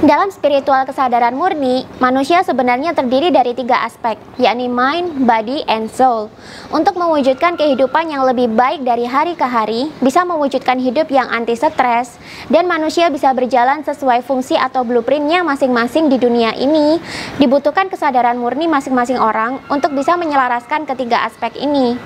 Dalam spiritual kesadaran murni, manusia sebenarnya terdiri dari 3 aspek, yakni mind, body, and soul. Untuk mewujudkan kehidupan yang lebih baik dari hari ke hari, bisa mewujudkan hidup yang anti stres, dan manusia bisa berjalan sesuai fungsi atau blueprintnya masing-masing di dunia ini, dibutuhkan kesadaran murni masing-masing orang untuk bisa menyelaraskan ketiga aspek ini.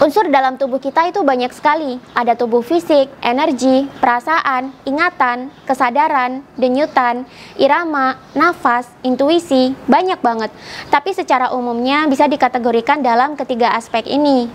Unsur dalam tubuh kita itu banyak sekali. Ada tubuh fisik, energi, perasaan, ingatan, kesadaran, denyutan, irama, nafas, intuisi, banyak banget. Tapi secara umumnya bisa dikategorikan dalam ketiga aspek ini.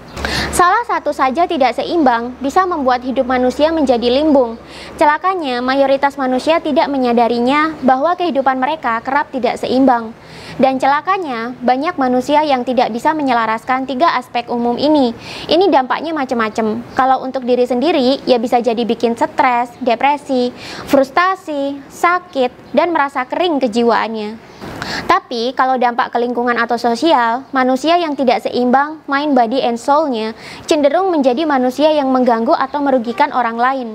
Salah satu saja tidak seimbang bisa membuat hidup manusia menjadi limbung. Celakanya, mayoritas manusia tidak menyadarinya bahwa kehidupan mereka kerap tidak seimbang. Dan celakanya, banyak manusia yang tidak bisa menyelaraskan 3 aspek umum ini. Ini dampaknya macam-macam. Kalau untuk diri sendiri, ya bisa jadi bikin stres, depresi, frustasi, sakit, dan merasa kering kejiwaannya. Tapi kalau dampak ke lingkungan atau sosial, manusia yang tidak seimbang, mind, body, and soul-nya cenderung menjadi manusia yang mengganggu atau merugikan orang lain.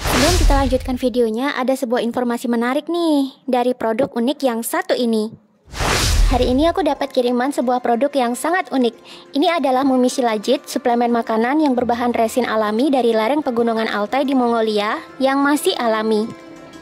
Sebelum kita lanjutkan videonya, ada sebuah informasi menarik nih dari produk unik yang satu ini. Hari ini aku dapat kiriman sebuah produk yang sangat unik. Ini adalah Mumi Shilajit, suplemen makanan yang berbahan resin alami dari lereng pegunungan Altai di Mongolia yang masih alami.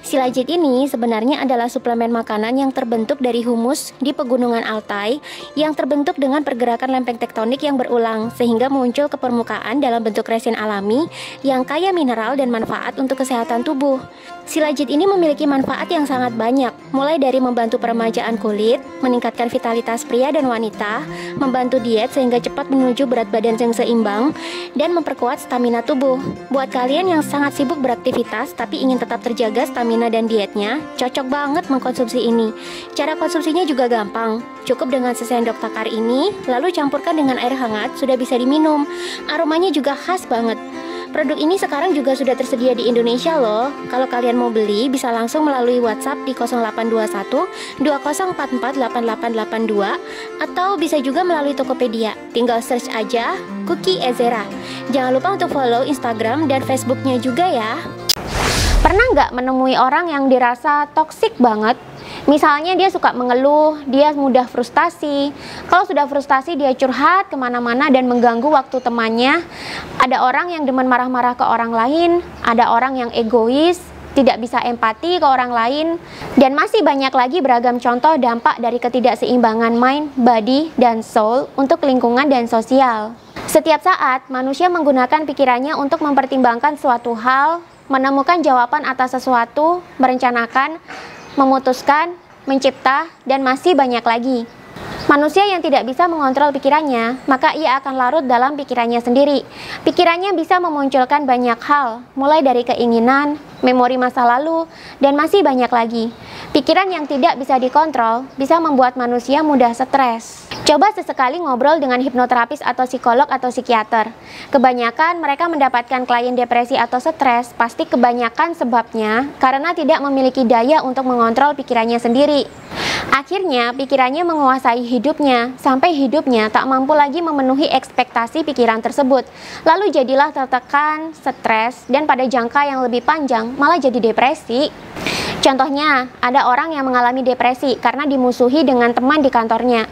Shilajit ini sebenarnya adalah suplemen makanan yang terbentuk dari humus di pegunungan Altai yang terbentuk dengan pergerakan lempeng tektonik yang berulang sehingga muncul ke permukaan dalam bentuk resin alami yang kaya mineral dan manfaat untuk kesehatan tubuh. Shilajit ini memiliki manfaat yang sangat banyak, mulai dari membantu peremajaan kulit, meningkatkan vitalitas pria dan wanita, membantu diet sehingga cepat menuju berat badan yang seimbang, dan memperkuat stamina tubuh. Buat kalian yang sangat sibuk beraktivitas tapi ingin tetap terjaga stamina dan dietnya, cocok banget mengkonsumsi ini. Cara konsumsinya juga gampang. Cukup dengan sesendok takar ini, lalu campurkan dengan air hangat, sudah bisa diminum. Aromanya juga khas banget. Produk ini sekarang juga sudah tersedia di Indonesia loh. Kalau kalian mau beli, bisa langsung melalui WhatsApp di 0821 2044 8882 atau bisa juga melalui Tokopedia. Tinggal search aja Cookie Ezera. Jangan lupa untuk follow Instagram dan Facebooknya juga ya. Pernah nggak menemui orang yang dirasa toksik banget? Misalnya dia suka mengeluh, dia mudah frustasi. Kalau sudah frustasi dia curhat kemana-mana dan mengganggu waktu temannya. Ada orang yang demen marah-marah ke orang lain, ada orang yang egois, tidak bisa empati ke orang lain, dan masih banyak lagi beragam contoh dampak dari ketidakseimbangan mind, body, dan soul untuk lingkungan dan sosial. Setiap saat, manusia menggunakan pikirannya untuk mempertimbangkan suatu hal, menemukan jawaban atas sesuatu, merencanakan, memutuskan, mencipta, dan masih banyak lagi. Manusia yang tidak bisa mengontrol pikirannya, maka ia akan larut dalam pikirannya sendiri. Pikirannya bisa memunculkan banyak hal, mulai dari keinginan, memori masa lalu, dan masih banyak lagi. Pikiran yang tidak bisa dikontrol bisa membuat manusia mudah stres. Coba sesekali ngobrol dengan hipnoterapis atau psikolog atau psikiater. Kebanyakan mereka mendapatkan klien depresi atau stres, pasti kebanyakan sebabnya karena tidak memiliki daya untuk mengontrol pikirannya sendiri. Akhirnya pikirannya menguasai hidupnya, sampai hidupnya tak mampu lagi memenuhi ekspektasi pikiran tersebut. Lalu jadilah tertekan, stres, dan pada jangka yang lebih panjang malah jadi depresi. Contohnya, ada orang yang mengalami depresi karena dimusuhi dengan teman di kantornya.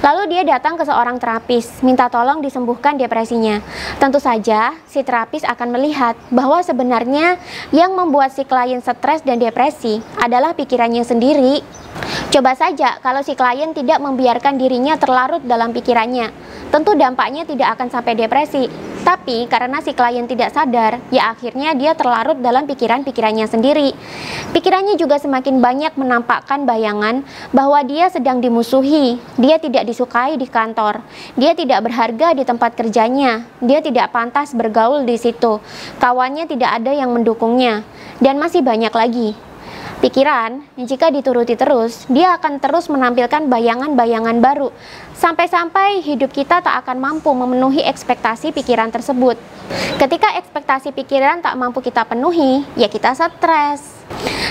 Lalu dia datang ke seorang terapis, minta tolong disembuhkan depresinya. Tentu saja, si terapis akan melihat bahwa sebenarnya yang membuat si klien stres dan depresi adalah pikirannya sendiri. Coba saja kalau si klien tidak membiarkan dirinya terlarut dalam pikirannya, tentu dampaknya tidak akan sampai depresi. Tapi karena si klien tidak sadar, ya akhirnya dia terlarut dalam pikiran-pikirannya sendiri. Pikirannya juga semakin banyak menampakkan bayangan bahwa dia sedang dimusuhi, dia tidak disukai di kantor, dia tidak berharga di tempat kerjanya, dia tidak pantas bergaul di situ, kawannya tidak ada yang mendukungnya, dan masih banyak lagi. Pikiran, jika dituruti terus, dia akan terus menampilkan bayangan-bayangan baru, sampai-sampai hidup kita tak akan mampu memenuhi ekspektasi pikiran tersebut. Ketika ekspektasi pikiran tak mampu kita penuhi, ya kita stres.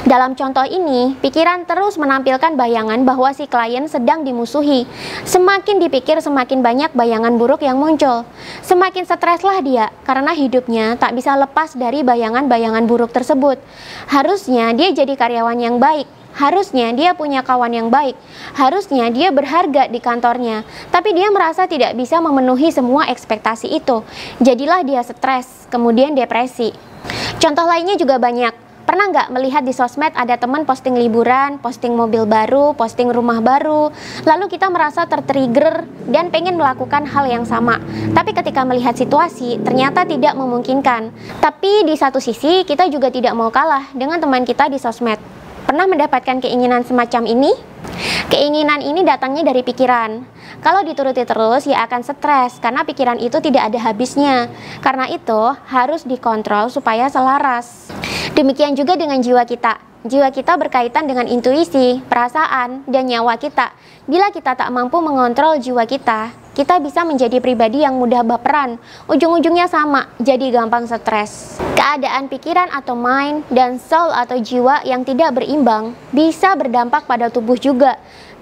Dalam contoh ini, pikiran terus menampilkan bayangan bahwa si klien sedang dimusuhi. Semakin dipikir, semakin banyak bayangan buruk yang muncul. Semakin streslah dia, karena hidupnya tak bisa lepas dari bayangan-bayangan buruk tersebut. Harusnya dia jadi karyawan yang baik. harusnya dia punya kawan yang baik, harusnya dia berharga di kantornya, tapi dia merasa tidak bisa memenuhi semua ekspektasi itu. Jadilah dia stres, kemudian depresi. Contoh lainnya juga banyak. Pernah nggak melihat di sosmed ada teman posting liburan, posting mobil baru, posting rumah baru, lalu kita merasa tertrigger dan pengen melakukan hal yang sama. Tapi ketika melihat situasi, ternyata tidak memungkinkan. Tapi di satu sisi, kita juga tidak mau kalah dengan teman kita di sosmed. Pernah mendapatkan keinginan semacam ini? Keinginan ini datangnya dari pikiran. Kalau dituruti terus, ya akan stres karena pikiran itu tidak ada habisnya. Karena itu, harus dikontrol supaya selaras. Demikian juga dengan jiwa kita. Jiwa kita berkaitan dengan intuisi, perasaan, dan nyawa kita. Bila kita tak mampu mengontrol jiwa kita bisa menjadi pribadi yang mudah baperan. Ujung-ujungnya sama, jadi gampang stres. Keadaan pikiran atau mind dan soul atau jiwa yang tidak berimbang bisa berdampak pada tubuh juga.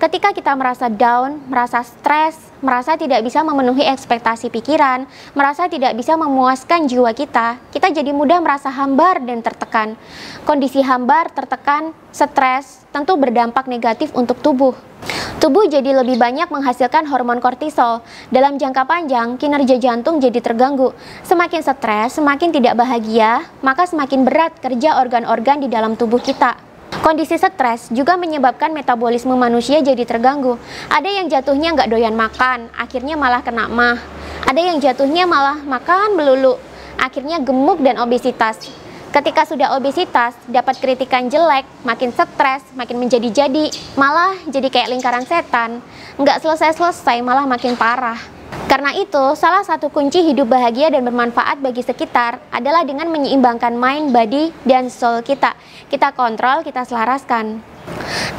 Ketika kita merasa down, merasa stres, merasa tidak bisa memenuhi ekspektasi pikiran, merasa tidak bisa memuaskan jiwa kita jadi mudah merasa hambar dan tertekan. Kondisi hambar, tertekan, stres tentu berdampak negatif untuk tubuh. Tubuh jadi lebih banyak menghasilkan hormon kortisol. Dalam jangka panjang, kinerja jantung jadi terganggu. Semakin stres, semakin tidak bahagia, maka semakin berat kerja organ-organ di dalam tubuh kita. Kondisi stres juga menyebabkan metabolisme manusia jadi terganggu. Ada yang jatuhnya nggak doyan makan, akhirnya malah kena mah. Ada yang jatuhnya malah makan melulu, akhirnya gemuk dan obesitas. Ketika sudah obesitas, dapat kritikan jelek, makin stres, makin menjadi-jadi, malah jadi kayak lingkaran setan. Nggak selesai-selesai, malah makin parah. Karena itu, salah satu kunci hidup bahagia dan bermanfaat bagi sekitar adalah dengan menyeimbangkan mind, body, dan soul kita. Kita kontrol, kita selaraskan.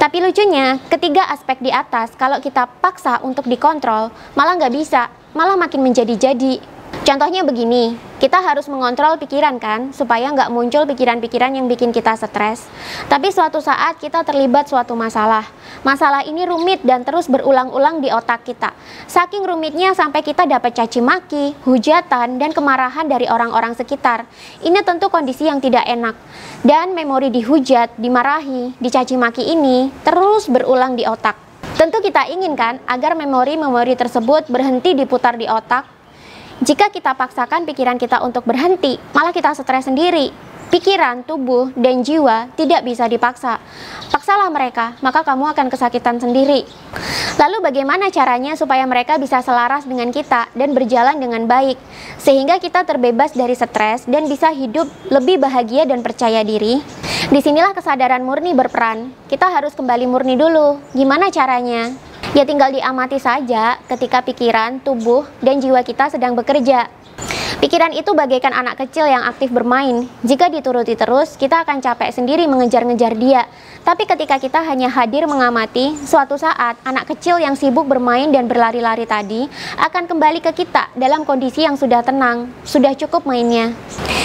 Tapi lucunya, ketiga aspek di atas, kalau kita paksa untuk dikontrol, malah nggak bisa, malah makin menjadi-jadi. Contohnya begini, kita harus mengontrol pikiran kan, supaya nggak muncul pikiran-pikiran yang bikin kita stres. Tapi suatu saat kita terlibat suatu masalah. Masalah ini rumit dan terus berulang-ulang di otak kita. Saking rumitnya sampai kita dapat caci maki, hujatan, dan kemarahan dari orang-orang sekitar. Ini tentu kondisi yang tidak enak. Dan memori dihujat, dimarahi, dicaci maki ini terus berulang di otak. Tentu kita inginkan agar memori-memori tersebut berhenti diputar di otak. Jika kita paksakan pikiran kita untuk berhenti, malah kita stres sendiri. Pikiran, tubuh, dan jiwa tidak bisa dipaksa. Paksalah mereka, maka kamu akan kesakitan sendiri. Lalu bagaimana caranya supaya mereka bisa selaras dengan kita dan berjalan dengan baik, sehingga kita terbebas dari stres dan bisa hidup lebih bahagia dan percaya diri? Disinilah kesadaran murni berperan. Kita harus kembali murni dulu. Gimana caranya? Ya tinggal diamati saja ketika pikiran, tubuh, dan jiwa kita sedang bekerja. Pikiran itu bagaikan anak kecil yang aktif bermain. Jika dituruti terus, kita akan capek sendiri mengejar-ngejar dia. Tapi ketika kita hanya hadir mengamati, suatu saat anak kecil yang sibuk bermain dan berlari-lari tadi akan kembali ke kita dalam kondisi yang sudah tenang, sudah cukup mainnya.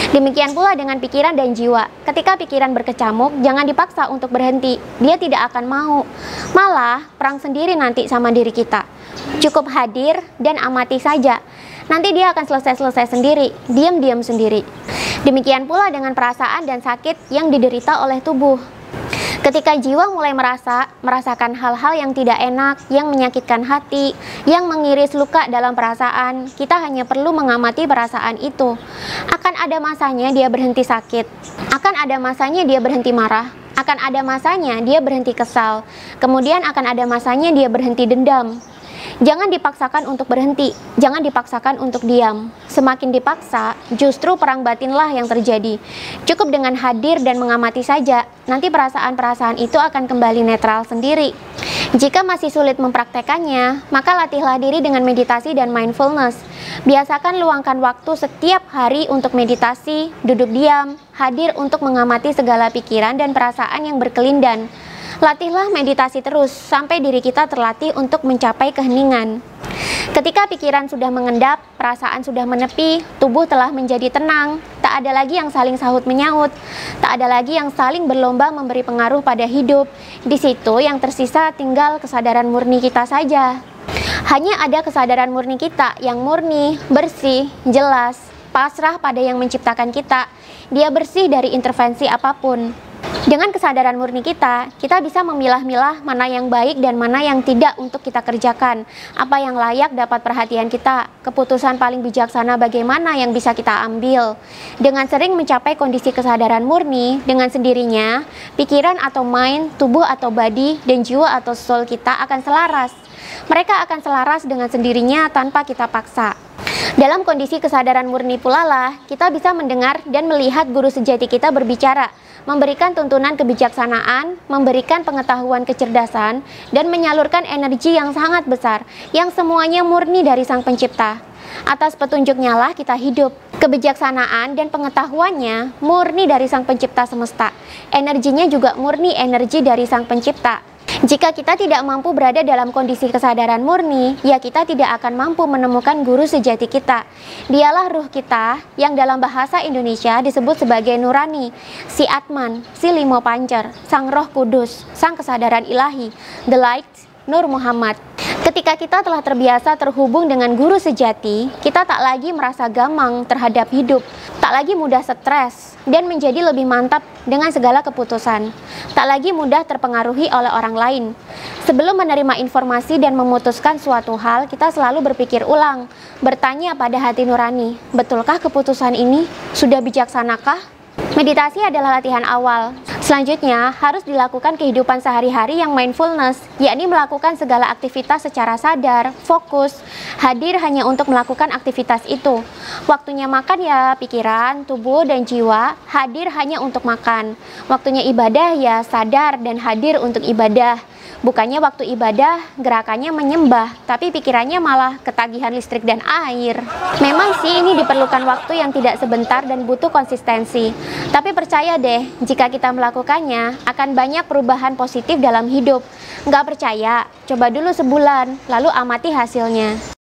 Demikian pula dengan pikiran dan jiwa. Ketika pikiran berkecamuk, jangan dipaksa untuk berhenti. Dia tidak akan mau. Malah, perang sendiri nanti sama diri kita. Cukup hadir dan amati saja. Nanti dia akan selesai-selesai sendiri, diam-diam sendiri. Demikian pula dengan perasaan dan sakit yang diderita oleh tubuh. Ketika jiwa mulai merasakan hal-hal yang tidak enak, yang menyakitkan hati, yang mengiris luka dalam perasaan, kita hanya perlu mengamati perasaan itu. Akan ada masanya dia berhenti sakit, akan ada masanya dia berhenti marah, akan ada masanya dia berhenti kesal, kemudian akan ada masanya dia berhenti dendam. Jangan dipaksakan untuk berhenti, jangan dipaksakan untuk diam. Semakin dipaksa, justru perang batinlah yang terjadi. Cukup dengan hadir dan mengamati saja, nanti perasaan-perasaan itu akan kembali netral sendiri. Jika masih sulit mempraktekannya, maka latihlah diri dengan meditasi dan mindfulness. Biasakan luangkan waktu setiap hari untuk meditasi, duduk diam, hadir untuk mengamati segala pikiran dan perasaan yang berkelindan. Latihlah meditasi terus sampai diri kita terlatih untuk mencapai keheningan. Ketika pikiran sudah mengendap, perasaan sudah menepi, tubuh telah menjadi tenang, tak ada lagi yang saling sahut menyaut, tak ada lagi yang saling berlomba memberi pengaruh pada hidup. Di situ yang tersisa tinggal kesadaran murni kita saja. Hanya ada kesadaran murni kita yang murni, bersih, jelas, pasrah pada yang menciptakan kita. Dia bersih dari intervensi apapun. Dengan kesadaran murni kita bisa memilah-milah mana yang baik dan mana yang tidak untuk kita kerjakan, apa yang layak dapat perhatian kita, keputusan paling bijaksana bagaimana yang bisa kita ambil. Dengan sering mencapai kondisi kesadaran murni, dengan sendirinya, pikiran atau mind, tubuh atau body, dan jiwa atau soul kita akan selaras. Mereka akan selaras dengan sendirinya tanpa kita paksa. Dalam kondisi kesadaran murni pula lah, kita bisa mendengar dan melihat guru sejati kita berbicara, memberikan tuntunan kebijaksanaan, memberikan pengetahuan kecerdasan, dan menyalurkan energi yang sangat besar, yang semuanya murni dari Sang Pencipta. Atas petunjuknya lah kita hidup. Kebijaksanaan dan pengetahuannya murni dari Sang Pencipta semesta. Energinya juga murni energi dari Sang Pencipta. Jika kita tidak mampu berada dalam kondisi kesadaran murni, ya kita tidak akan mampu menemukan guru sejati kita. Dialah ruh kita yang dalam bahasa Indonesia disebut sebagai Nurani, si Atman, si Limo Pancer, Sang Roh Kudus, Sang Kesadaran Ilahi, The Light, Nur Muhammad. Ketika kita telah terbiasa terhubung dengan guru sejati, kita tak lagi merasa gamang terhadap hidup, tak lagi mudah stres, dan menjadi lebih mantap dengan segala keputusan. Tak lagi mudah terpengaruhi oleh orang lain. Sebelum menerima informasi dan memutuskan suatu hal, kita selalu berpikir ulang, bertanya pada hati nurani, betulkah keputusan ini? Sudah bijaksanakah? Meditasi adalah latihan awal. Selanjutnya, harus dilakukan kehidupan sehari-hari yang mindfulness, yakni melakukan segala aktivitas secara sadar, fokus, hadir hanya untuk melakukan aktivitas itu. Waktunya makan ya pikiran, tubuh, dan jiwa, hadir hanya untuk makan. Waktunya ibadah ya sadar dan hadir untuk ibadah. Bukannya waktu ibadah, gerakannya menyembah, tapi pikirannya malah ketagihan listrik dan air. Memang sih ini diperlukan waktu yang tidak sebentar dan butuh konsistensi. Tapi percaya deh, jika kita melakukannya, akan banyak perubahan positif dalam hidup. Nggak percaya? Coba dulu sebulan, lalu amati hasilnya.